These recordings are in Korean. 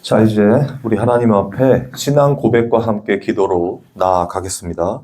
자, 이제 우리 하나님 앞에 신앙 고백과 함께 기도로 나아가겠습니다.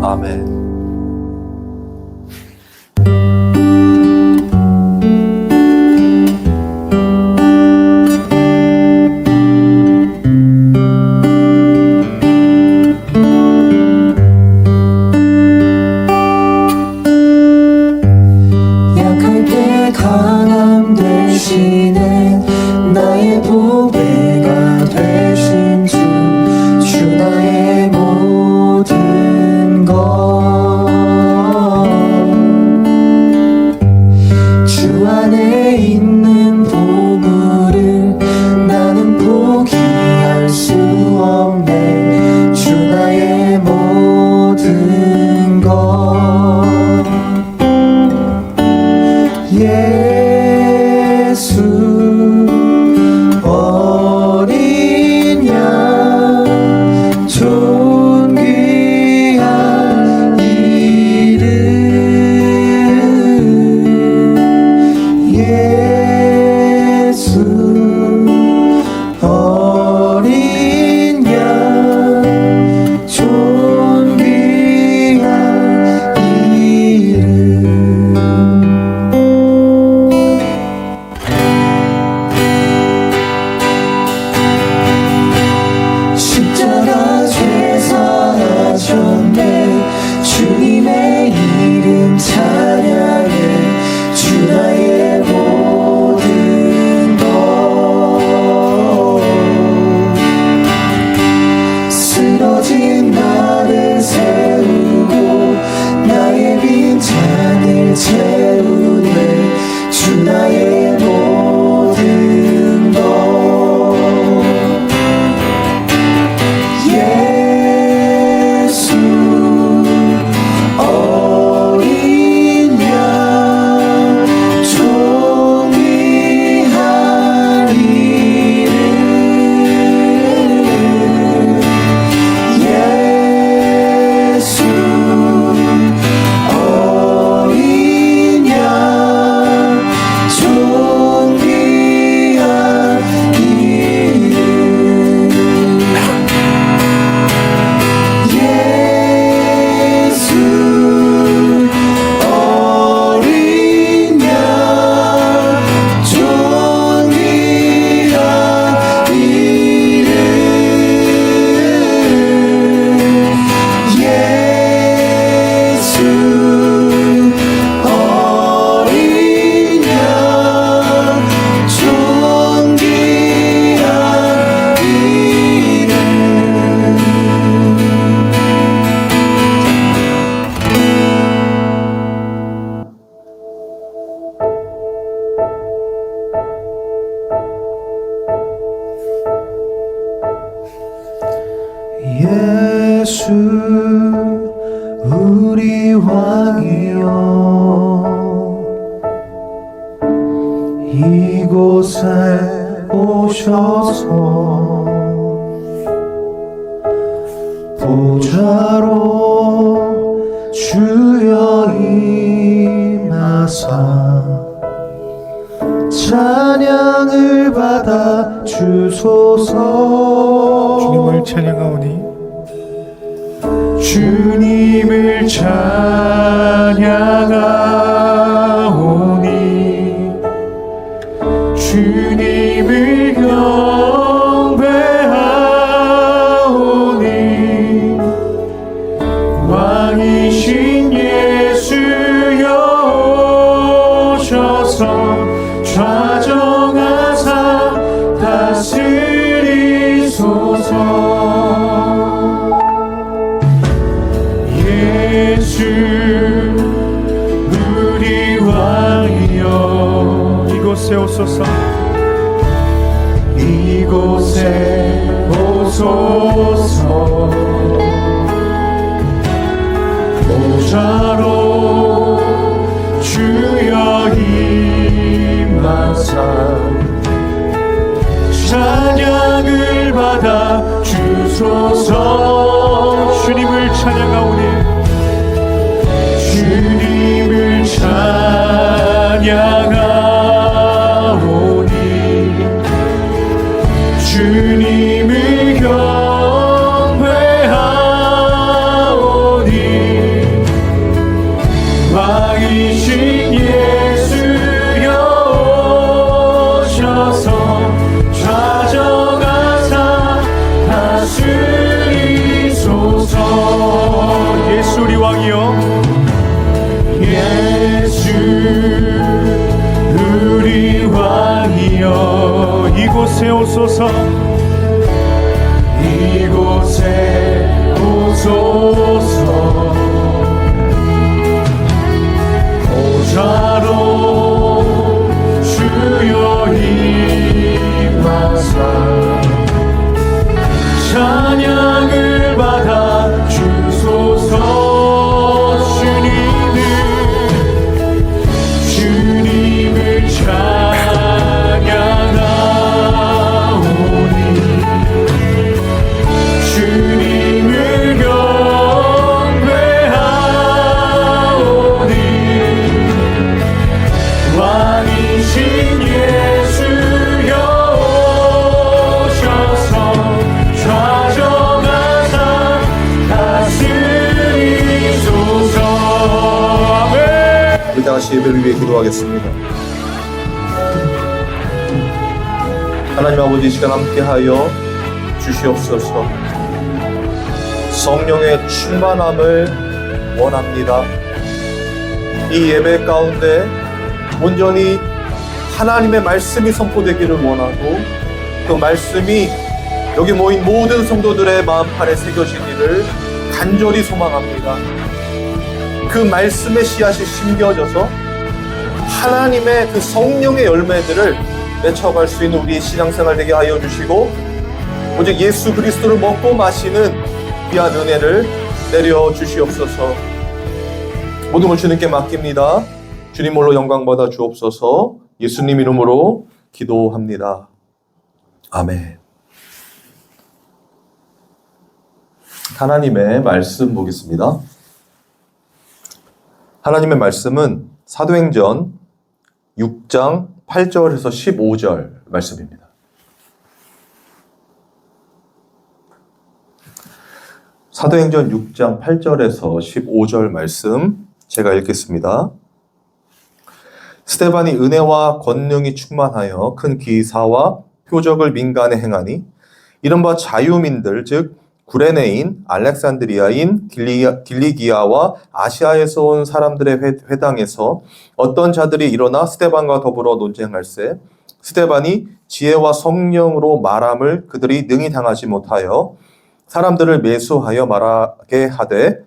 아멘. 약할 때 강함 되시는 나의 보배가 되신 주 나의 모든 것 주 안에 있는 보물을 나는 포기할 수 없네. 주 나의 모든 것 예수 어린 양 존귀한 이름 예수 우리 왕이여 이곳에 오셔서 보좌로 주여 임하사 찬양을 받아 주소서. 주님을 찬양하오니 주님을 찬양하오니 주님을 경배하오니 왕이신 예수여 오셔서 좌정하사 다스리소서. 예수 우리 왕이여 이곳에 오소서. 이곳에 오소서. 보좌로 주여 임하사 찬양을 받아 주소서. 주님을 찬양하오니 주님을 찬양하오니 주님을 경배하오니 왕이신 예수여 오셔서 좌정하사 다스리소서. 예수 우리 왕이여 예수 우리 왕이여 이곳에 오소서. 이곳에 오소서. 보좌로 주여 임하사 찬양을 받아 주소서. 주님을 찬양하오니 주님을 경배하오니 왕이신 예수여 오셔서 좌정하사 다스리소서. 아멘. 우리 다 같이 예배를 위해 기도하겠습니다. 하나님 아버지, 이 시간 함께하여 주시옵소서. 성령의 충만함을 원합니다. 이 예배 가운데 온전히 하나님의 말씀이 선포되기를 원하고 그 말씀이 여기 모인 모든 성도들의 마음판에 새겨지기를 간절히 소망합니다. 그 말씀의 씨앗이 심겨져서 하나님의 그 성령의 열매들을 맺혀갈 수 있는 우리의 신앙생활 되게 하여 주시고 오직 예수 그리스도를 먹고 마시는 귀한 은혜를 내려 주시옵소서. 모든 걸 주님께 맡깁니다. 주님 홀로 영광 받아 주옵소서. 예수님 이름으로 기도합니다. 아멘. 하나님의 말씀 보겠습니다. 하나님의 말씀은 사도행전 6장 8절에서 15절 말씀입니다. 사도행전 6장 8절에서 15절 말씀 제가 읽겠습니다. 스데반이 은혜와 권능이 충만하여 큰 기사와 표적을 민간에 행하니 이른바 자유민들 즉 구레네인, 알렉산드리아인, 길리기아와 아시아에서 온 사람들의 회당에서 어떤 자들이 일어나 스데반과 더불어 논쟁할세 스데반이 지혜와 성령으로 말함을 그들이 능히 당하지 못하여 사람들을 매수하여 말하게 하되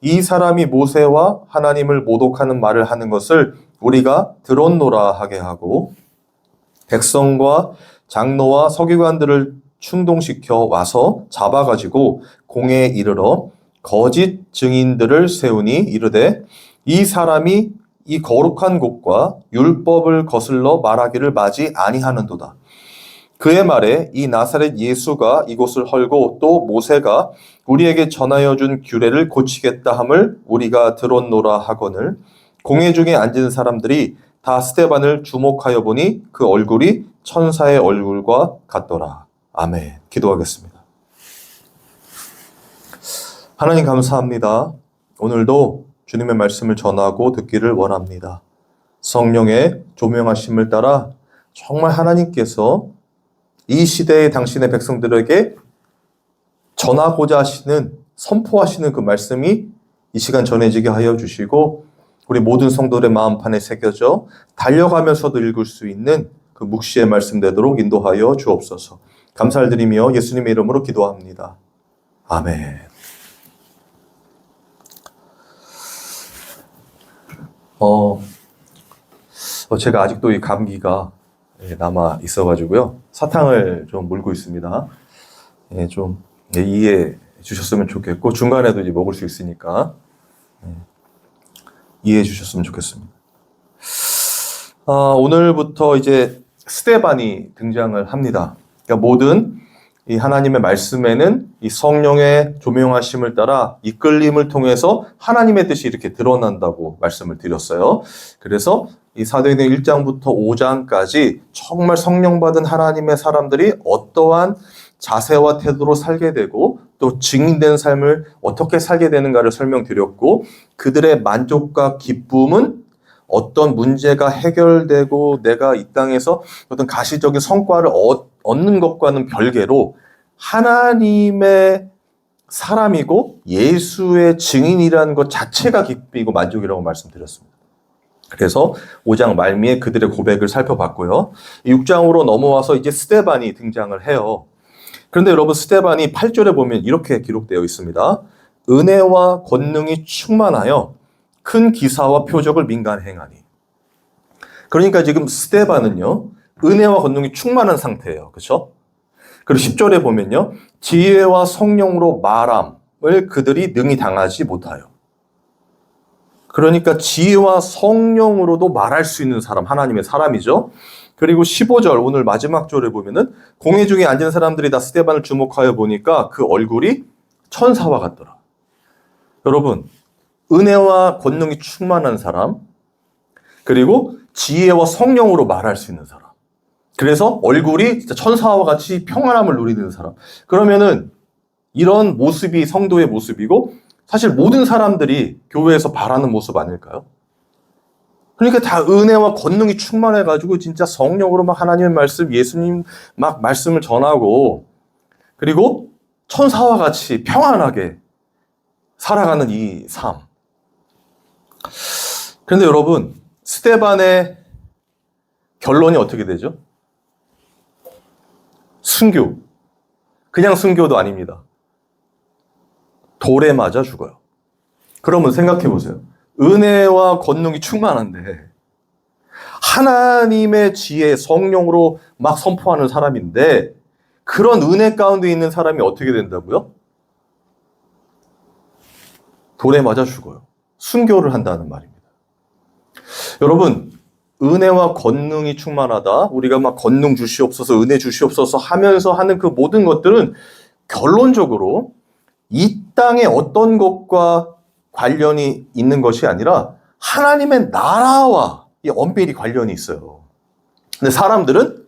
이 사람이 모세와 하나님을 모독하는 말을 하는 것을 우리가 들었노라 하게 하고 백성과 장로와 서기관들을 충동시켜 와서 잡아가지고 공회에 이르러 거짓 증인들을 세우니 이르되 이 사람이 이 거룩한 곳과 율법을 거슬러 말하기를 마지 아니하는도다. 그의 말에 이 나사렛 예수가 이곳을 헐고 또 모세가 우리에게 전하여 준 규례를 고치겠다 함을 우리가 들었노라 하거늘 공회 중에 앉은 사람들이 다 스데반을 주목하여 보니 그 얼굴이 천사의 얼굴과 같더라. 아멘. 기도하겠습니다. 하나님 감사합니다. 오늘도 주님의 말씀을 전하고 듣기를 원합니다. 성령의 조명하심을 따라 정말 하나님께서 이 시대의 당신의 백성들에게 전하고자 하시는, 선포하시는 그 말씀이 이 시간 전해지게 하여 주시고 우리 모든 성도들의 마음판에 새겨져 달려가면서도 읽을 수 있는 그 묵시의 말씀 되도록 인도하여 주옵소서. 감사를 드리며 예수님의 이름으로 기도합니다. 아멘. 제가 아직도 이 감기가 남아 있어가지고요. 사탕을 좀 물고 있습니다. 좀 이해해 주셨으면 좋겠고, 중간에도 이제 먹을 수 있으니까 이해해 주셨으면 좋겠습니다. 오늘부터 이제 스데반이 등장을 합니다. 그러니까 모든 이 하나님의 말씀에는 이 성령의 조명하심을 따라 이끌림을 통해서 하나님의 뜻이 이렇게 드러난다고 말씀을 드렸어요. 그래서 이 사도행전 1장부터 5장까지 정말 성령 받은 하나님의 사람들이 어떠한 자세와 태도로 살게 되고 또 증인된 삶을 어떻게 살게 되는가를 설명드렸고, 그들의 만족과 기쁨은 어떤 문제가 해결되고 내가 이 땅에서 어떤 가시적인 성과를 얻는 것과는 별개로 하나님의 사람이고 예수의 증인이라는 것 자체가 기쁨이고 만족이라고 말씀드렸습니다. 그래서 5장 말미에 그들의 고백을 살펴봤고요. 6장으로 넘어와서 이제 스데반이 등장을 해요. 그런데 여러분, 스데반이 8절에 보면 이렇게 기록되어 있습니다. 은혜와 권능이 충만하여 큰 기사와 표적을 민간에 행하니. 그러니까 지금 스데반은요, 은혜와 권능이 충만한 상태예요. 그렇죠? 그리고 10절에 보면요, 지혜와 성령으로 말함을 그들이 능히 당하지 못하여. 그러니까 지혜와 성령으로도 말할 수 있는 사람, 하나님의 사람이죠. 그리고 15절, 오늘 마지막 절에 보면은 공회 중에 앉은 사람들이 다 스데반을 주목하여 보니까 그 얼굴이 천사와 같더라. 여러분, 은혜와 권능이 충만한 사람, 그리고 지혜와 성령으로 말할 수 있는 사람, 그래서 얼굴이 진짜 천사와 같이 평안함을 누리는 사람. 그러면은 이런 모습이 성도의 모습이고 사실 모든 사람들이 교회에서 바라는 모습 아닐까요? 그러니까 다 은혜와 권능이 충만해가지고 진짜 성령으로 막 하나님의 말씀, 예수님 막 말씀을 전하고 그리고 천사와 같이 평안하게 살아가는 이 삶. 그런데 여러분, 스데반의 결론이 어떻게 되죠? 순교. 그냥 순교도 아닙니다. 돌에 맞아 죽어요. 그러면 생각해 보세요. 은혜와 권능이 충만한데 하나님의 지혜, 성령으로 막 선포하는 사람인데 그런 은혜 가운데 있는 사람이 어떻게 된다고요? 돌에 맞아 죽어요. 순교를 한다는 말입니다. 여러분, 은혜와 권능이 충만하다, 우리가 막 권능 주시옵소서, 은혜 주시옵소서 하면서 하는 그 모든 것들은 결론적으로 이 땅의 어떤 것과 관련이 있는 것이 아니라 하나님의 나라와 엄밀히 관련이 있어요. 근데 사람들은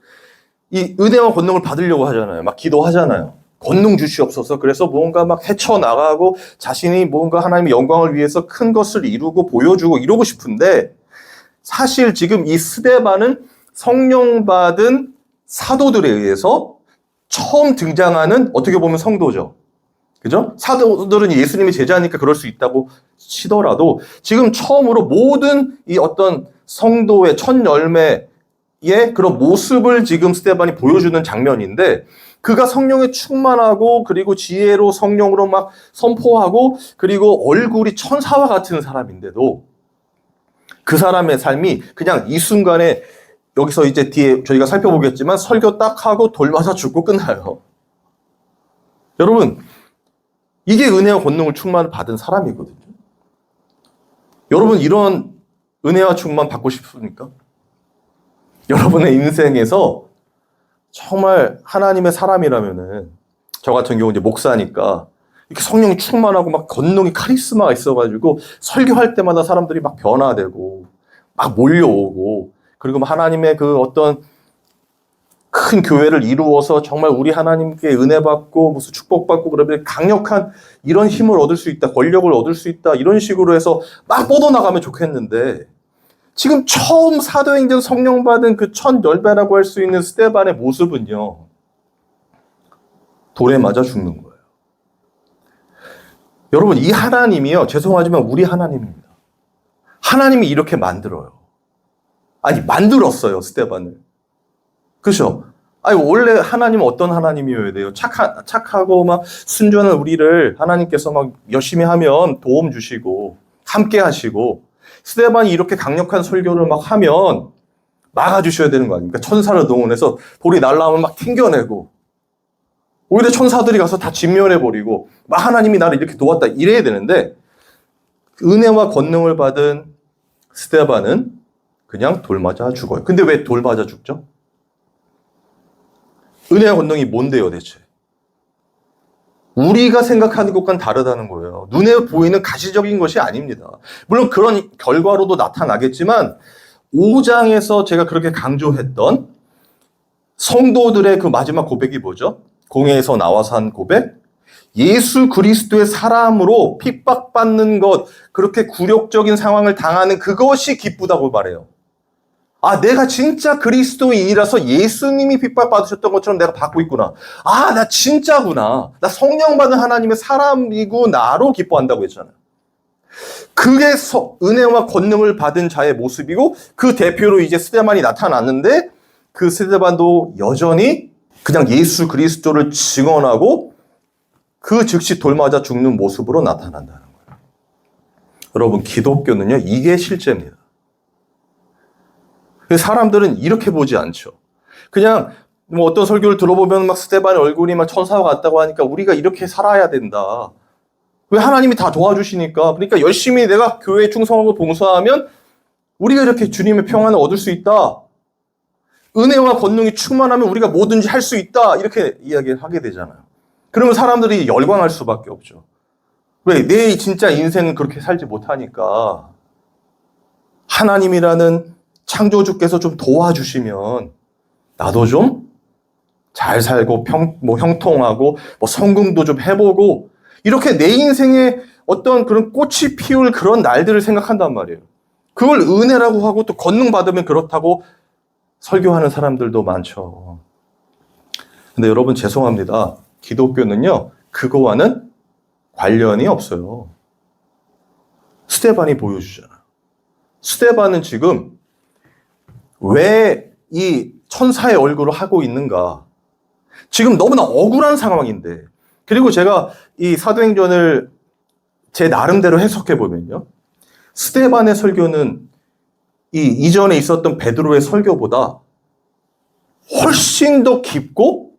이 은혜와 권능을 받으려고 하잖아요. 막 기도하잖아요. 권능 주시옵소서. 그래서 뭔가 막 헤쳐나가고 자신이 뭔가 하나님의 영광을 위해서 큰 것을 이루고 보여주고 이러고 싶은데, 사실 지금 이 스데반은 성령 받은 사도들에 의해서 처음 등장하는, 어떻게 보면 성도죠. 그죠? 사도들은 예수님의 제자니까 그럴 수 있다고 치더라도 지금 처음으로 모든 이 어떤 성도의 첫 열매의 그런 모습을 지금 스데반이 보여주는 장면인데, 그가 성령에 충만하고 그리고 지혜로 성령으로 막 선포하고 그리고 얼굴이 천사와 같은 사람인데도 그 사람의 삶이 그냥 이 순간에, 여기서 이제 뒤에 저희가 살펴보겠지만 설교 딱 하고 돌 맞아 죽고 끝나요. 여러분, 이게 은혜와 권능을 충만을 받은 사람이거든요. 여러분, 이런 은혜와 충만 받고 싶습니까? 여러분의 인생에서 정말 하나님의 사람이라면은, 저 같은 경우 이제 목사니까 이렇게 성령이 충만하고 막 권능이 카리스마가 있어가지고 설교할 때마다 사람들이 막 변화되고 막 몰려오고, 그리고 하나님의 그 어떤 큰 교회를 이루어서 정말 우리 하나님께 은혜 받고 무슨 축복받고 그러면 강력한 이런 힘을 얻을 수 있다, 권력을 얻을 수 있다, 이런 식으로 해서 막 뻗어나가면 좋겠는데, 지금 처음 사도행전 성령 받은 그 첫 열배라고 할 수 있는 스데반의 모습은요, 돌에 맞아 죽는 거예요. 여러분, 이 하나님이요, 죄송하지만 우리 하나님입니다. 하나님이 이렇게 만들어요. 아니, 만들었어요, 스데반을. 그렇죠? 아니, 원래 하나님은 어떤 하나님이어야 돼요? 착하고 막 순전한 우리를 하나님께서 막 열심히 하면 도움 주시고 함께 하시고, 스데반이 이렇게 강력한 설교를 막 하면 막아주셔야 되는 거 아닙니까? 천사를 동원해서 돌이 날라오면 막 튕겨내고, 오히려 천사들이 가서 다 진멸해버리고 막 하나님이 나를 이렇게 도왔다 이래야 되는데, 은혜와 권능을 받은 스데반은 그냥 돌 맞아 죽어요. 근데 왜 돌 맞아 죽죠? 은혜와 권능이 뭔데요, 대체? 우리가 생각하는 것과는 다르다는 거예요. 눈에 보이는 가시적인 것이 아닙니다. 물론 그런 결과로도 나타나겠지만, 5장에서 제가 그렇게 강조했던 성도들의 그 마지막 고백이 뭐죠? 공회에서 나와서 한 고백? 예수 그리스도의 사람으로 핍박받는 것, 그렇게 굴욕적인 상황을 당하는 그것이 기쁘다고 말해요. 아, 내가 진짜 그리스도인이라서 예수님이 핍박받으셨던 것처럼 내가 받고 있구나. 아, 나 진짜구나. 나 성령 받은 하나님의 사람이구나로 기뻐한다고 했잖아요. 그게 은혜와 권능을 받은 자의 모습이고, 그 대표로 이제 스데반이 나타났는데, 그 스데반도 여전히 그냥 예수 그리스도를 증언하고 그 즉시 돌맞아 죽는 모습으로 나타난다는 거예요. 여러분, 기독교는요, 이게 실제입니다. 사람들은 이렇게 보지 않죠. 그냥 뭐 어떤 설교를 들어보면 막 스데반의 얼굴이 막 천사와 같다고 하니까 우리가 이렇게 살아야 된다. 왜? 하나님이 다 도와주시니까. 그러니까 열심히 내가 교회에 충성하고 봉사하면 우리가 이렇게 주님의 평안을 얻을 수 있다. 은혜와 권능이 충만하면 우리가 뭐든지 할 수 있다. 이렇게 이야기를 하게 되잖아요. 그러면 사람들이 열광할 수밖에 없죠. 왜? 내 진짜 인생은 그렇게 살지 못하니까 하나님이라는 창조주께서 좀 도와주시면 나도 좀 잘 살고 형통하고 성공도 좀 해보고, 이렇게 내 인생에 어떤 그런 꽃이 피울 그런 날들을 생각한단 말이에요. 그걸 은혜라고 하고 또 권능 받으면 그렇다고 설교하는 사람들도 많죠. 근데 여러분, 죄송합니다. 기독교는요, 그거와는 관련이 없어요. 스데반이 보여주잖아요. 스데반은 지금 왜 이 천사의 얼굴을 하고 있는가? 지금 너무나 억울한 상황인데, 그리고 제가 이 사도행전을 제 나름대로 해석해 보면요, 스데반의 설교는 이 이전에 있었던 베드로의 설교보다 훨씬 더 깊고,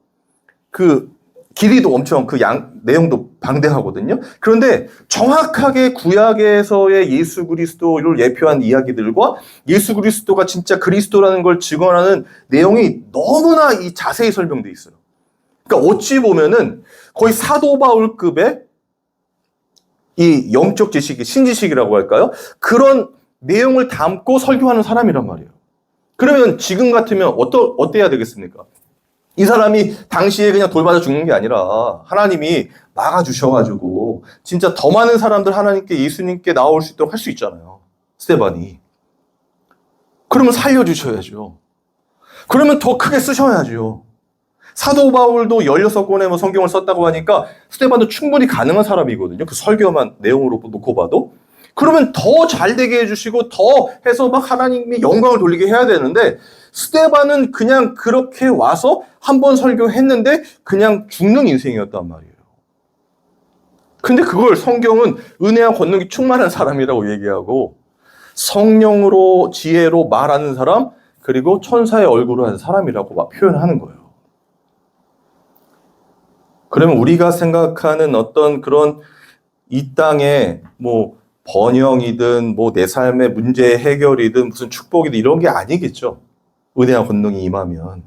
그 길이도 엄청, 내용도 방대하거든요. 그런데 정확하게 구약에서의 예수 그리스도를 예표한 이야기들과 예수 그리스도가 진짜 그리스도라는 걸 증언하는 내용이 너무나 자세히 설명되어 있어요. 그러니까 어찌 보면은 거의 사도 바울급의 이 영적 지식이, 신지식이라고 할까요? 그런 내용을 담고 설교하는 사람이란 말이에요. 그러면 지금 같으면 어때야 되겠습니까? 이 사람이 당시에 그냥 돌맞아 죽는 게 아니라 하나님이 막아주셔가지고 진짜 더 많은 사람들 하나님께, 예수님께 나올 수 있도록 할 수 있잖아요. 스데반이. 그러면 살려주셔야죠. 그러면 더 크게 쓰셔야죠. 사도 바울도 16권의 성경을 썼다고 하니까 스데반도 충분히 가능한 사람이거든요. 그 설교만 내용으로 놓고 봐도. 그러면 더 잘되게 해주시고 더 해서 막 하나님이 영광을 돌리게 해야 되는데, 스데반은 그냥 그렇게 와서 한 번 설교했는데 그냥 죽는 인생이었단 말이에요. 근데 그걸 성경은 은혜와 권능이 충만한 사람이라고 얘기하고, 성령으로 지혜로 말하는 사람, 그리고 천사의 얼굴을 한 사람이라고 막 표현하는 거예요. 그러면 우리가 생각하는 어떤 그런 이 땅에 뭐 번영이든 뭐 내 삶의 문제 해결이든 무슨 축복이든 이런 게 아니겠죠. 은혜와 권능이 임하면.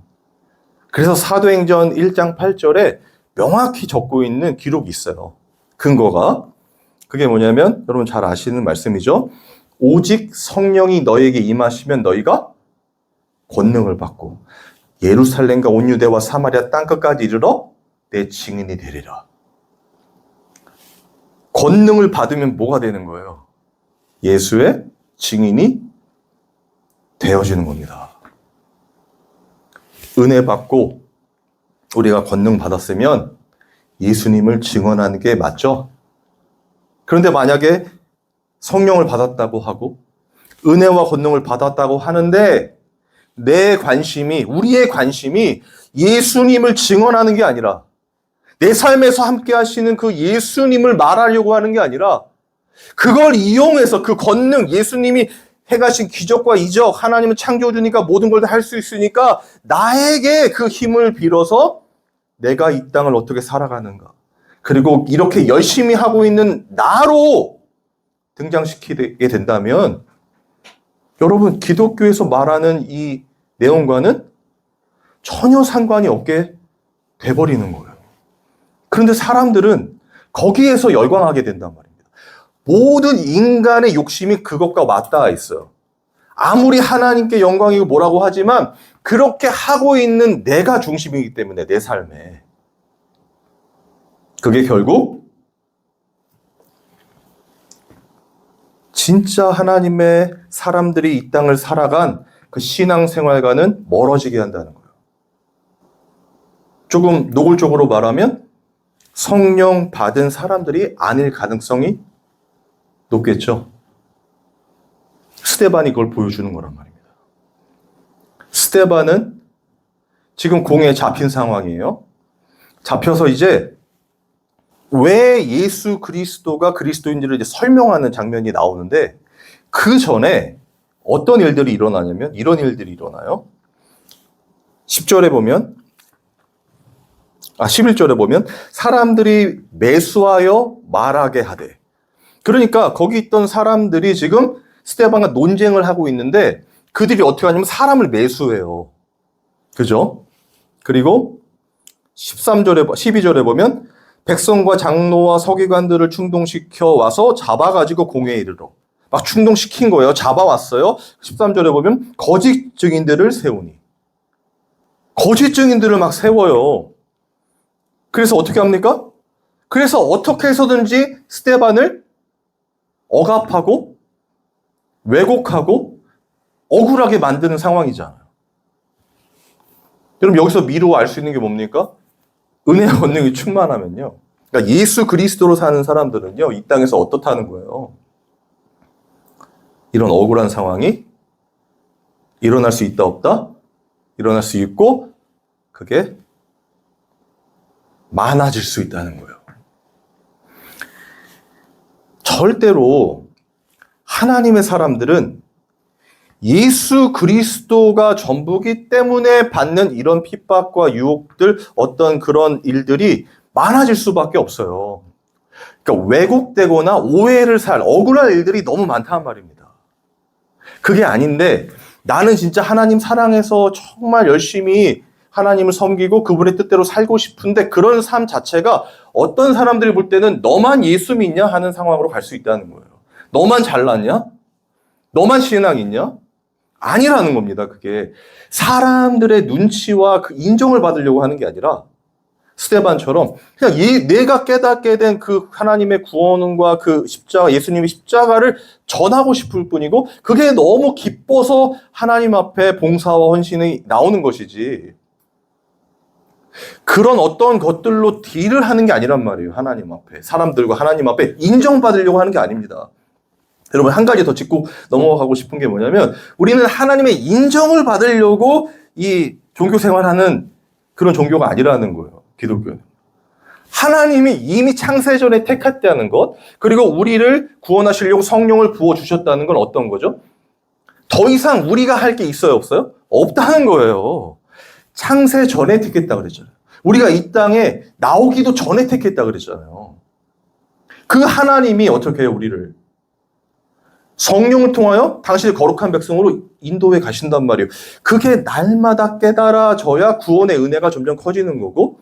그래서 사도행전 1장 8절에 명확히 적고 있는 기록이 있어요. 근거가. 그게 뭐냐면 여러분 잘 아시는 말씀이죠. 오직 성령이 너에게 임하시면 너희가 권능을 받고 예루살렘과 온 유대와 사마리아 땅끝까지 이르러 내 증인이 되리라. 권능을 받으면 뭐가 되는 거예요? 예수의 증인이 되어지는 겁니다. 은혜 받고 우리가 권능 받았으면 예수님을 증언하는 게 맞죠? 그런데 만약에 성령을 받았다고 하고 은혜와 권능을 받았다고 하는데 내 관심이, 우리의 관심이 예수님을 증언하는 게 아니라 내 삶에서 함께 하시는 그 예수님을 말하려고 하는 게 아니라 그걸 이용해서 그 권능, 예수님이 행하신 기적과 이적, 하나님은 창조주니까 모든 걸 다 할 수 있으니까 나에게 그 힘을 빌어서 내가 이 땅을 어떻게 살아가는가. 그리고 이렇게 열심히 하고 있는 나로 등장시키게 된다면 여러분 기독교에서 말하는 이 내용과는 전혀 상관이 없게 돼버리는 거예요. 그런데 사람들은 거기에서 열광하게 된단 말입니다. 모든 인간의 욕심이 그것과 맞닿아 있어요. 아무리 하나님께 영광이고 뭐라고 하지만 그렇게 하고 있는 내가 중심이기 때문에 내 삶에. 그게 결국 진짜 하나님의 사람들이 이 땅을 살아간 그 신앙생활과는 멀어지게 한다는 거예요. 조금 노골적으로 말하면 성령 받은 사람들이 아닐 가능성이 높겠죠. 스데반이 그걸 보여주는 거란 말입니다. 스데반은 지금 공에 잡힌 상황이에요. 잡혀서 이제 왜 예수 그리스도가 그리스도인지를 이제 설명하는 장면이 나오는데 그 전에 어떤 일들이 일어나냐면 이런 일들이 일어나요. 10절에 보면 11절에 보면 사람들이 매수하여 말하게 하되 그러니까 거기 있던 사람들이 지금 스데반과 논쟁을 하고 있는데 그들이 어떻게 하냐면 사람을 매수해요. 그죠? 그리고 12절에 보면 백성과 장로와 서기관들을 충동시켜 와서 잡아가지고 공회에 이르러 막 충동시킨 거예요. 잡아왔어요. 13절에 보면 거짓 증인들을 세우니 거짓 증인들을 막 세워요. 그래서 어떻게 합니까? 그래서 어떻게 해서든지 스데반을 억압하고 왜곡하고 억울하게 만드는 상황이잖아요. 여러분 여기서 미루어 알 수 있는 게 뭡니까? 은혜와 권능이 충만하면요. 그러니까 예수 그리스도로 사는 사람들은요. 이 땅에서 어떻다는 거예요. 이런 억울한 상황이 일어날 수 있다 없다? 일어날 수 있고 그게 많아질 수 있다는 거예요. 절대로 하나님의 사람들은 예수 그리스도가 전부기 때문에 받는 이런 핍박과 유혹들, 어떤 그런 일들이 많아질 수밖에 없어요. 그러니까 왜곡되거나 오해를 살 억울한 일들이 너무 많단 말입니다. 그게 아닌데 나는 진짜 하나님 사랑해서 정말 열심히 하나님을 섬기고 그분의 뜻대로 살고 싶은데 그런 삶 자체가 어떤 사람들이 볼 때는 너만 예수 믿냐 하는 상황으로 갈 수 있다는 거예요. 너만 잘났냐? 너만 신앙 있냐? 아니라는 겁니다. 그게 사람들의 눈치와 그 인정을 받으려고 하는 게 아니라 스데반처럼 그냥 내가 깨닫게 된 그 하나님의 구원과 그 십자가, 예수님의 십자가를 전하고 싶을 뿐이고 그게 너무 기뻐서 하나님 앞에 봉사와 헌신이 나오는 것이지 그런 어떤 것들로 딜을 하는 게 아니란 말이에요. 하나님 앞에. 사람들과 하나님 앞에 인정받으려고 하는 게 아닙니다. 여러분 한 가지 더 짚고 넘어가고 싶은 게 뭐냐면 우리는 하나님의 인정을 받으려고 이 종교 생활하는 그런 종교가 아니라는 거예요. 기독교는. 하나님이 이미 창세전에 택했다는 것 그리고 우리를 구원하시려고 성령을 부어주셨다는 건 어떤 거죠? 더 이상 우리가 할 게 있어요? 없어요? 없다는 거예요. 창세전에 택했다고 그랬잖아요. 우리가 이 땅에 나오기도 전에 택했다 그랬잖아요. 그 하나님이 어떻게 해요, 우리를? 성령을 통하여 당신의 거룩한 백성으로 인도해 가신단 말이에요. 그게 날마다 깨달아져야 구원의 은혜가 점점 커지는 거고,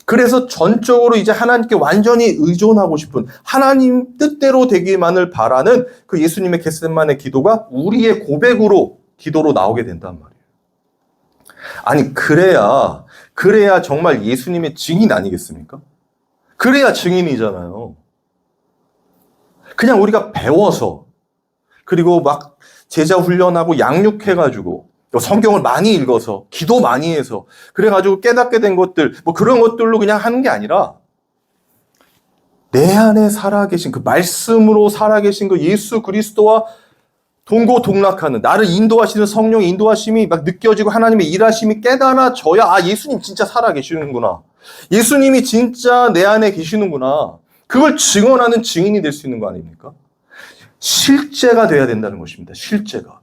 그래서 전적으로 이제 하나님께 완전히 의존하고 싶은 하나님 뜻대로 되기만을 바라는 그 예수님의 겟세마네 기도가 우리의 고백으로 기도로 나오게 된단 말이에요. 아니 그래야 정말 예수님의 증인 아니겠습니까? 그래야 증인이잖아요. 그냥 우리가 배워서 그리고 막 제자 훈련하고 양육해가지고 성경을 많이 읽어서 기도 많이 해서 그래가지고 깨닫게 된 것들 뭐 그런 것들로 그냥 하는 게 아니라 내 안에 살아계신 그 말씀으로 살아계신 그 예수 그리스도와 동고동락하는 나를 인도하시는 성령의 인도하심이 막 느껴지고 하나님의 일하심이 깨달아져야 아 예수님 진짜 살아계시는구나. 예수님이 진짜 내 안에 계시는구나. 그걸 증언하는 증인이 될 수 있는 거 아닙니까? 실제가 돼야 된다는 것입니다. 실제가.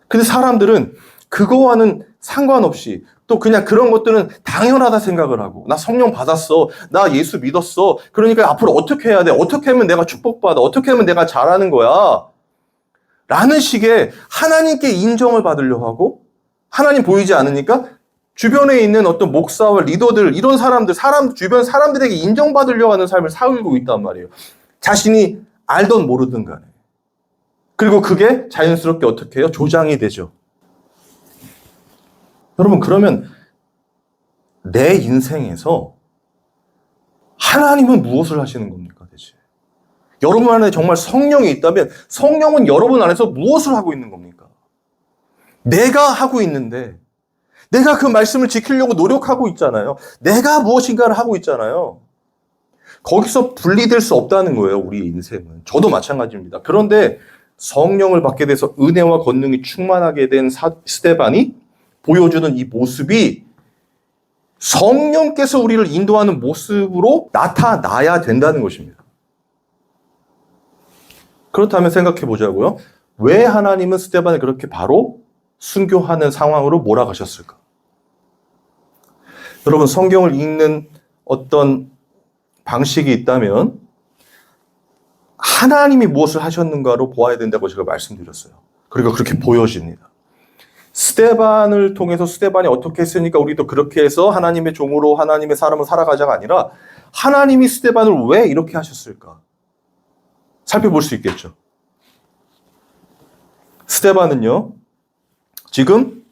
근데 사람들은 그거와는 상관없이 또 그냥 그런 것들은 당연하다 생각을 하고 나 성령 받았어. 나 예수 믿었어. 그러니까 앞으로 어떻게 해야 돼? 어떻게 하면 내가 축복받아? 어떻게 하면 내가 잘하는 거야? 라는 식의 하나님께 인정을 받으려고 하고 하나님 보이지 않으니까 주변에 있는 어떤 목사와 리더들 이런 사람들 주변 사람들에게 인정받으려고 하는 삶을 살고 있단 말이에요. 자신이 알던 모르든 간에. 그리고 그게 자연스럽게 어떻게 해요? 조장이 되죠. 여러분 그러면 내 인생에서 하나님은 무엇을 하시는 겁니까 대체? 여러분 안에 정말 성령이 있다면 성령은 여러분 안에서 무엇을 하고 있는 겁니까? 내가 하고 있는데 내가 그 말씀을 지키려고 노력하고 있잖아요. 내가 무엇인가를 하고 있잖아요. 거기서 분리될 수 없다는 거예요. 우리 인생은. 저도 마찬가지입니다. 그런데 성령을 받게 돼서 은혜와 권능이 충만하게 된 스데반이 보여주는 이 모습이 성령께서 우리를 인도하는 모습으로 나타나야 된다는 것입니다. 그렇다면 생각해 보자고요. 왜 하나님은 스데반을 그렇게 바로 순교하는 상황으로 몰아가셨을까? 여러분 성경을 읽는 어떤 방식이 있다면 하나님이 무엇을 하셨는가로 보아야 된다고 제가 말씀드렸어요. 그리고 그렇게 보여집니다. 스데반을 통해서 스데반이 어떻게 했으니까 우리도 그렇게 해서 하나님의 종으로 하나님의 사람으로 살아가자가 아니라 하나님이 스데반을 왜 이렇게 하셨을까? 살펴볼 수 있겠죠. 스데반은요, 지금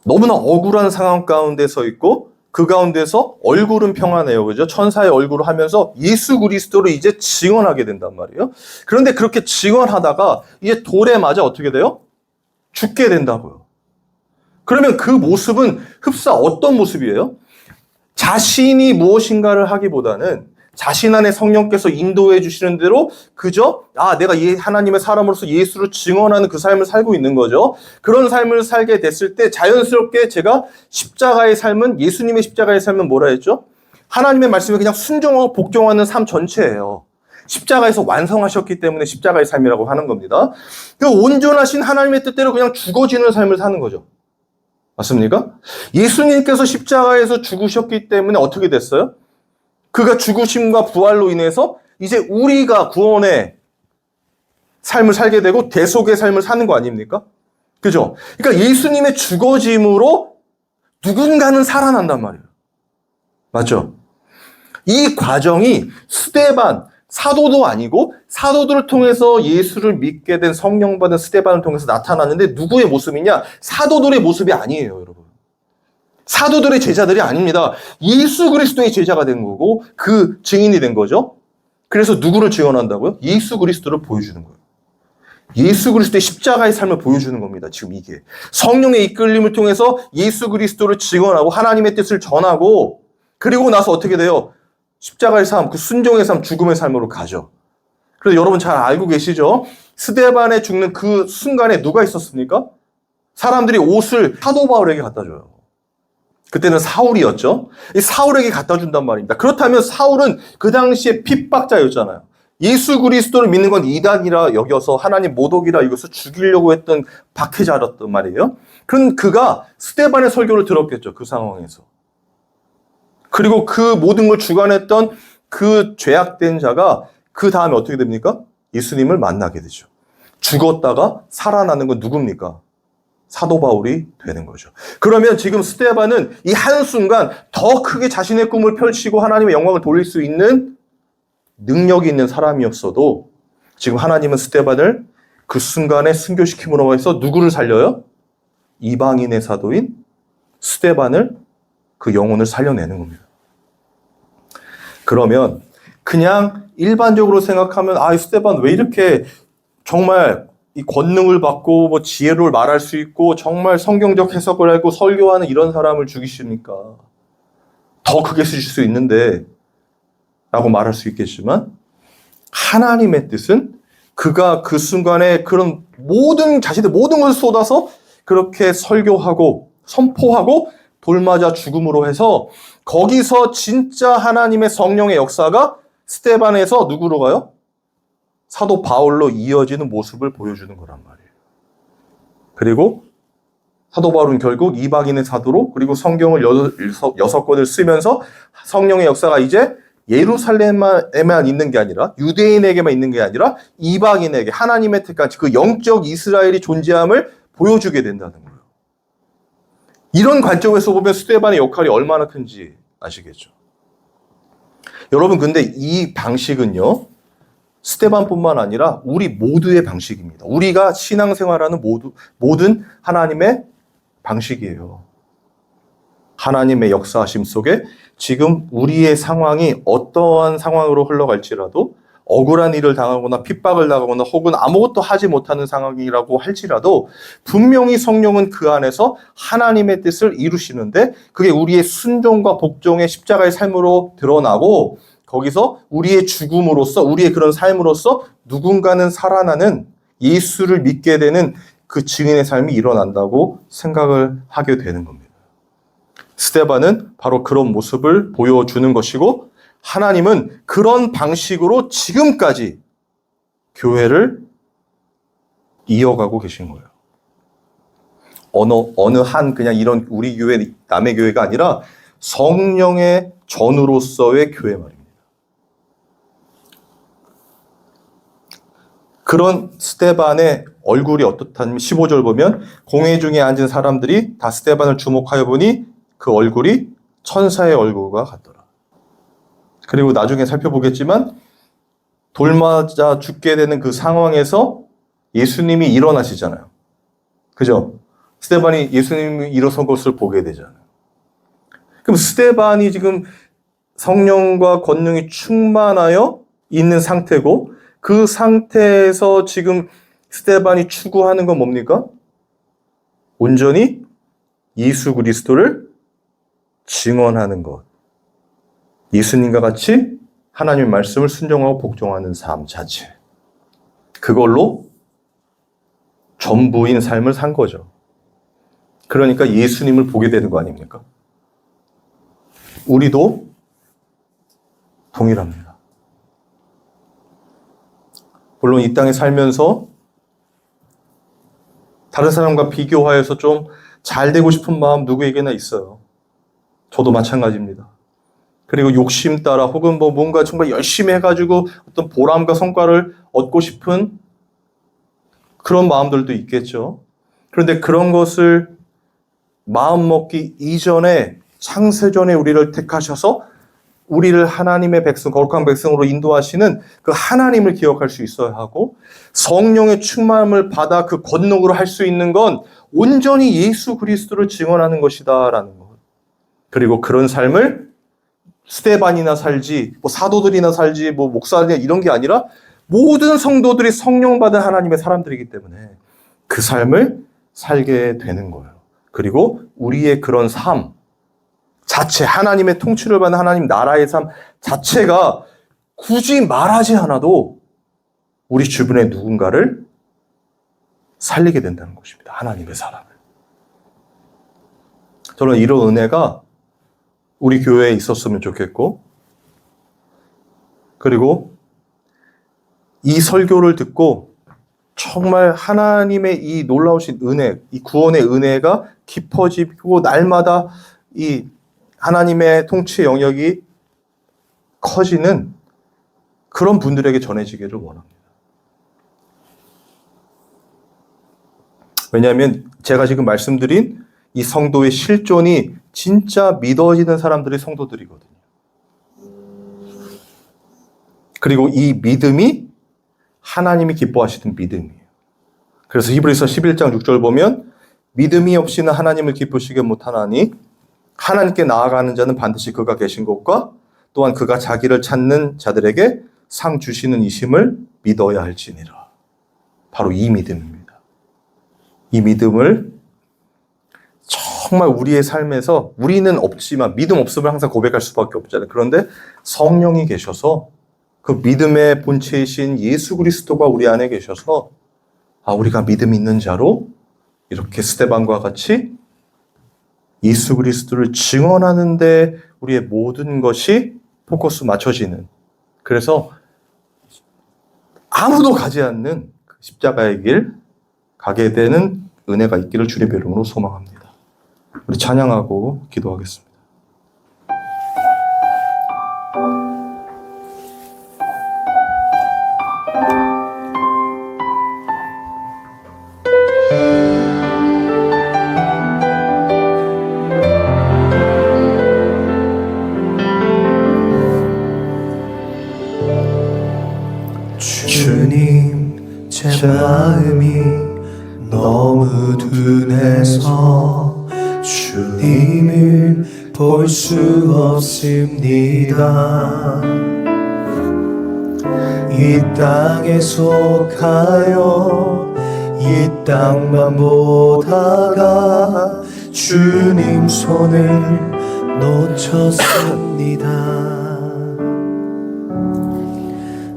너무나 억울한 상황 가운데 서 있고 그 가운데서 얼굴은 평안해요. 그죠? 천사의 얼굴을 하면서 예수 그리스도를 이제 증언하게 된단 말이에요. 그런데 그렇게 증언하다가 이제 돌에 맞아 어떻게 돼요? 죽게 된다고요. 그러면 그 모습은 흡사 어떤 모습이에요? 자신이 무엇인가를 하기보다는 자신 안에 성령께서 인도해 주시는 대로 그저 내가 하나님의 사람으로서 예수를 증언하는 그 삶을 살고 있는 거죠. 그런 삶을 살게 됐을 때 자연스럽게 제가 십자가의 삶은 예수님의 십자가의 삶은 뭐라 했죠? 하나님의 말씀에 그냥 순종하고 복종하는 삶 전체예요. 십자가에서 완성하셨기 때문에 십자가의 삶이라고 하는 겁니다. 그 온전하신 하나님의 뜻대로 그냥 죽어지는 삶을 사는 거죠. 맞습니까? 예수님께서 십자가에서 죽으셨기 때문에 어떻게 됐어요? 그가 죽으심과 부활로 인해서 이제 우리가 구원의 삶을 살게 되고 대속의 삶을 사는 거 아닙니까? 그죠? 그러니까 예수님의 죽어짐으로 누군가는 살아난단 말이에요. 맞죠? 이 과정이 스데반, 사도도 아니고 사도들을 통해서 예수를 믿게 된 성령 받은 스데반을 통해서 나타났는데 누구의 모습이냐? 사도들의 모습이 아니에요, 여러분. 사도들의 제자들이 아닙니다. 예수 그리스도의 제자가 된 거고 그 증인이 된 거죠. 그래서 누구를 증언한다고요? 예수 그리스도를 보여주는 거예요. 예수 그리스도의 십자가의 삶을 보여주는 겁니다. 지금 이게. 성령의 이끌림을 통해서 예수 그리스도를 증언하고 하나님의 뜻을 전하고 그리고 나서 어떻게 돼요? 십자가의 삶, 그 순종의 삶, 죽음의 삶으로 가죠. 그래서 여러분 잘 알고 계시죠? 스데반에 죽는 그 순간에 누가 있었습니까? 사람들이 옷을 사도 바울에게 갖다 줘요. 그때는 사울이었죠. 이 사울에게 갖다 준단 말입니다. 그렇다면 사울은 그 당시에 핍박자였잖아요. 예수 그리스도를 믿는 건 이단이라 여겨서 하나님 모독이라 이것을 죽이려고 했던 박해자였단 말이에요. 그런 그가 스데반의 설교를 들었겠죠. 그 상황에서. 그리고 그 모든 걸 주관했던 그 죄악된 자가 그 다음에 어떻게 됩니까? 예수님을 만나게 되죠. 죽었다가 살아나는 건 누굽니까? 사도 바울이 되는 거죠. 그러면 지금 스데반은 이 한순간 더 크게 자신의 꿈을 펼치고 하나님의 영광을 돌릴 수 있는 능력이 있는 사람이었어도 지금 하나님은 스데반을 그 순간에 순교시킴으로 해서 누구를 살려요? 이방인의 사도인 스데반을, 그 영혼을 살려내는 겁니다. 그러면 그냥 일반적으로 생각하면 이 스데반 왜 이렇게 정말 이 권능을 받고 뭐 지혜를 말할 수 있고 정말 성경적 해석을 하고 설교하는 이런 사람을 죽이십니까? 더 크게 쓰실 수 있는데 라고 말할 수 있겠지만 하나님의 뜻은 그가 그 순간에 그런 자신의 모든 것을 쏟아서 그렇게 설교하고 선포하고 돌맞아 죽음으로 해서 거기서 진짜 하나님의 성령의 역사가 스데반에서 누구로 가요? 사도 바울로 이어지는 모습을 보여주는 거란 말이에요. 그리고 사도 바울은 결국 이방인의 사도로, 그리고 성경을 6권을 쓰면서 성령의 역사가 이제 예루살렘에만 있는 게 아니라, 유대인에게만 있는 게 아니라 이방인에게 하나님의 택한 그 영적 이스라엘이 존재함을 보여주게 된다는 거예요. 이런 관점에서 보면 스데반의 역할이 얼마나 큰지 아시겠죠? 여러분, 근데 이 방식은요, 스데반뿐만 아니라 우리 모두의 방식입니다. 우리가 신앙생활하는 모든 하나님의 방식이에요. 하나님의 역사하심 속에 지금 우리의 상황이 어떠한 상황으로 흘러갈지라도, 억울한 일을 당하거나 핍박을 당하거나 혹은 아무것도 하지 못하는 상황이라고 할지라도 분명히 성령은 그 안에서 하나님의 뜻을 이루시는데 그게 우리의 순종과 복종의 십자가의 삶으로 드러나고, 거기서 우리의 죽음으로써, 우리의 그런 삶으로써 누군가는 살아나는, 예수를 믿게 되는 그 증인의 삶이 일어난다고 생각을 하게 되는 겁니다. 스데반은 바로 그런 모습을 보여주는 것이고, 하나님은 그런 방식으로 지금까지 교회를 이어가고 계신 거예요. 어느 한 그냥 이런 우리 교회, 남의 교회가 아니라 성령의 전우로서의 교회 말입니다. 그런 스데반의 얼굴이 어떻다면 15절 보면 공회 중에 앉은 사람들이 다 스데반을 주목하여 보니 그 얼굴이 천사의 얼굴과 같더라. 그리고 나중에 살펴보겠지만 돌맞아 죽게 되는 그 상황에서 예수님이 일어나시잖아요. 그죠? 스데반이 예수님이 일어선 것을 보게 되잖아요. 그럼 스데반이 지금 성령과 권능이 충만하여 있는 상태고, 그 상태에서 지금 스데반이 추구하는 건 뭡니까? 온전히 예수 그리스도를 증언하는 것. 예수님과 같이 하나님의 말씀을 순종하고 복종하는 삶 자체. 그걸로 전부인 삶을 산 거죠. 그러니까 예수님을 보게 되는 거 아닙니까? 우리도 동일합니다. 물론 이 땅에 살면서 다른 사람과 비교하여서 좀 잘 되고 싶은 마음 누구에게나 있어요. 저도 마찬가지입니다. 그리고 욕심 따라 혹은 뭔가 정말 열심히 해가지고 어떤 보람과 성과를 얻고 싶은 그런 마음들도 있겠죠. 그런데 그런 것을 마음 먹기 이전에, 창세전에 우리를 택하셔서 우리를 하나님의 백성, 거룩한 백성으로 인도하시는 그 하나님을 기억할 수 있어야 하고, 성령의 충만함을 받아 그 권능으로 할 수 있는 건 온전히 예수 그리스도를 증언하는 것이다라는 것. 그리고 그런 삶을 스데반이나 살지, 사도들이나 살지, 목사들이나 이런 게 아니라 모든 성도들이 성령 받은 하나님의 사람들이기 때문에 그 삶을 살게 되는 거예요. 그리고 우리의 그런 삶 자체, 하나님의 통치를 받는 하나님 나라의 삶 자체가 굳이 말하지 않아도 우리 주변의 누군가를 살리게 된다는 것입니다. 하나님의 사람을. 저는 이런 은혜가 우리 교회에 있었으면 좋겠고, 그리고 이 설교를 듣고 정말 하나님의 이 놀라우신 은혜, 이 구원의 은혜가 깊어지고 날마다 이 하나님의 통치 영역이 커지는 그런 분들에게 전해지기를 원합니다. 왜냐하면 제가 지금 말씀드린 이 성도의 실존이 진짜 믿어지는 사람들이 성도들이거든요. 그리고 이 믿음이 하나님이 기뻐하시는 믿음이에요. 그래서 히브리서 11장 6절 보면 믿음이 없이는 하나님을 기쁘시게 못하나니 하나님께 나아가는 자는 반드시 그가 계신 곳과 또한 그가 자기를 찾는 자들에게 상 주시는 이심을 믿어야 할지니라. 바로 이 믿음입니다. 이 믿음을 정말 우리의 삶에서 우리는 없지만 믿음 없음을 항상 고백할 수밖에 없잖아요. 그런데 성령이 계셔서 그 믿음의 본체이신 예수 그리스도가 우리 안에 계셔서 우리가 믿음 있는 자로 이렇게 스데반과 같이 예수 그리스도를 증언하는데 우리의 모든 것이 포커스 맞춰지는, 그래서 아무도 가지 않는 십자가의 길 가게 되는 은혜가 있기를 주님의 이름으로 소망합니다. 우리 찬양하고 기도하겠습니다. 주님, 제 마음이 너무 둔해서 주님을 볼 수 없습니다. 이 땅에 속하여 이 땅만 보다가 주님 손을 놓쳤습니다.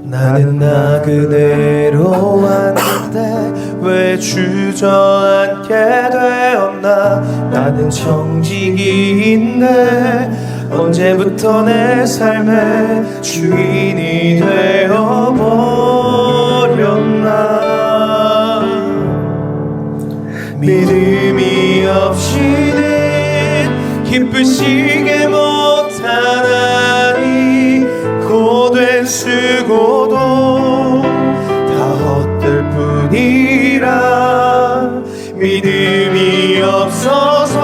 나는 나그네로 왔는데 왜 주저앉게 되었나. 나는 정직이 있네. 언제부터 내 삶의 주인이 되어버렸나. 믿음이 없이는 기쁘시게 못하나니 고된 수고도 다 헛될 뿐이라. 믿음이 없어서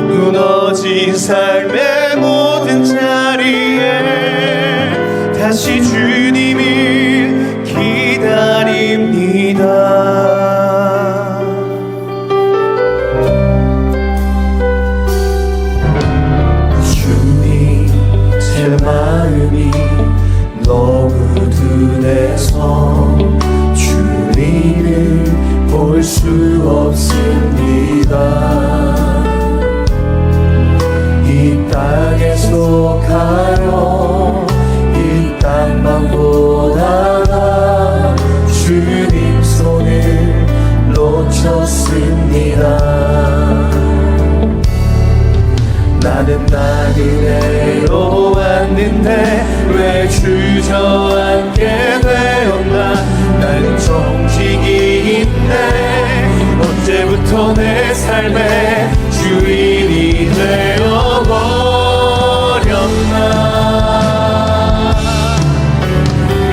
무너진 삶의 모든 자리에 다시 주님을 기다립니다. 제 마음이 너무 둔해서 주님을 볼 수 없습니다. 이 땅에 속하여 이 땅만 보다가 주님 손을 놓쳤습니다. 나는 나그네로 왔는데 왜 주저앉게 되었나. 나는 정직이 있네. 언제부터 내 삶의 주인이 되어버렸나.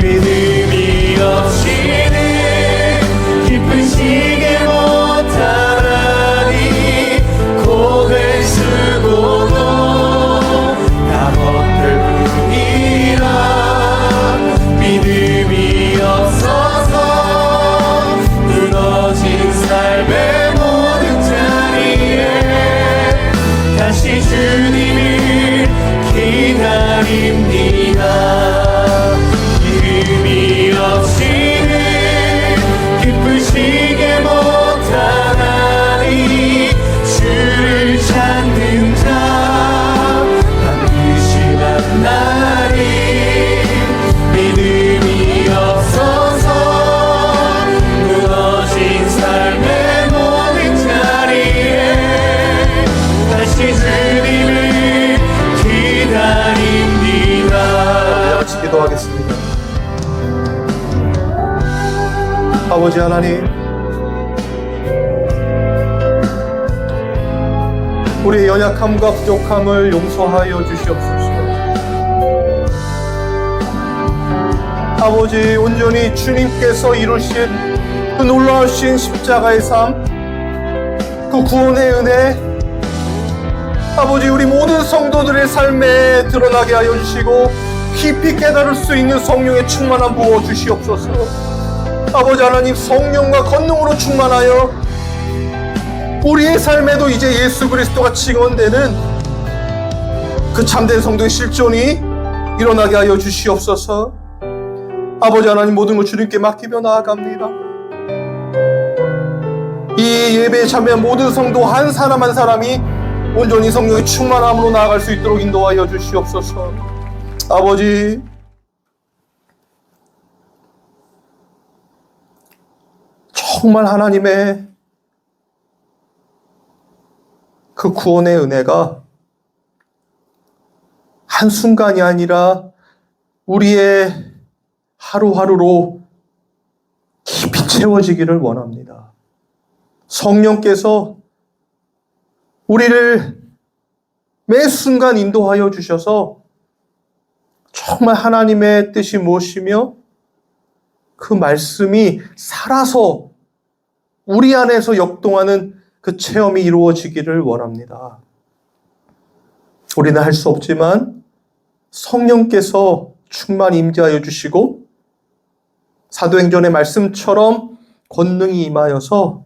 믿음이 없이는 기쁘시게 못하나니 고된 수고도 다 헛될 뿐이라. 믿음이 없어서 무너진 삶의 모든 자리에 다시 주님을 기다립니다. 믿음이 없이는 기쁘시게 못하나니 주를 찾는 자 반드시 만나리. 믿음이 없어서 무너진 삶의 모든 자리에 다시 주님을 기다립니다. 같이 기도하겠습니다. 아버지 하나님, 우리의 연약함과 부족함을 용서하여 주시옵소서. 아버지, 온전히 주님께서 이루신 그 놀라우신 십자가의 삶, 그 구원의 은혜, 아버지, 우리 모든 성도들의 삶에 드러나게 하여 주시고 깊이 깨달을 수 있는 성령의 충만함 부어 주시옵소서. 아버지 하나님, 성령과 권능으로 충만하여 우리의 삶에도 이제 예수 그리스도가 증언되는 그 참된 성도의 실존이 일어나게 하여 주시옵소서. 아버지 하나님, 모든 걸 주님께 맡기며 나아갑니다. 이 예배에 참여한 모든 성도 한 사람 한 사람이 온전히 성령의 충만함으로 나아갈 수 있도록 인도하여 주시옵소서. 아버지, 정말 하나님의 그 구원의 은혜가 한순간이 아니라 우리의 하루하루로 깊이 채워지기를 원합니다. 성령께서 우리를 매 순간 인도하여 주셔서 정말 하나님의 뜻이 무엇이며 그 말씀이 살아서 우리 안에서 역동하는 그 체험이 이루어지기를 원합니다. 우리는 할 수 없지만 성령께서 충만히 임재하여 주시고 사도행전의 말씀처럼 권능이 임하여서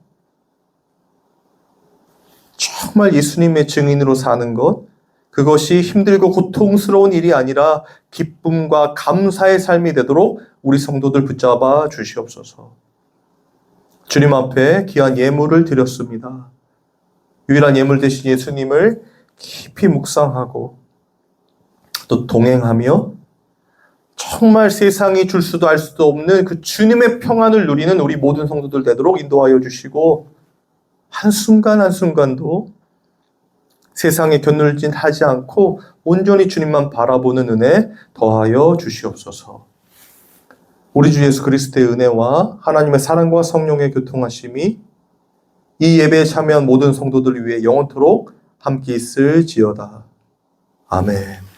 정말 예수님의 증인으로 사는 것, 그것이 힘들고 고통스러운 일이 아니라 기쁨과 감사의 삶이 되도록 우리 성도들 붙잡아 주시옵소서. 주님 앞에 귀한 예물을 드렸습니다. 유일한 예물 되신 예수님을 깊이 묵상하고 또 동행하며 정말 세상이 줄 수도 알 수도 없는 그 주님의 평안을 누리는 우리 모든 성도들 되도록 인도하여 주시고 한순간 한순간도 세상에 겨눌하지 않고 온전히 주님만 바라보는 은혜 더하여 주시옵소서. 우리 주 예수 그리스도의 은혜와 하나님의 사랑과 성령의 교통하심이 이 예배에 참여한 모든 성도들을 위해 영원토록 함께 있을지어다. 아멘.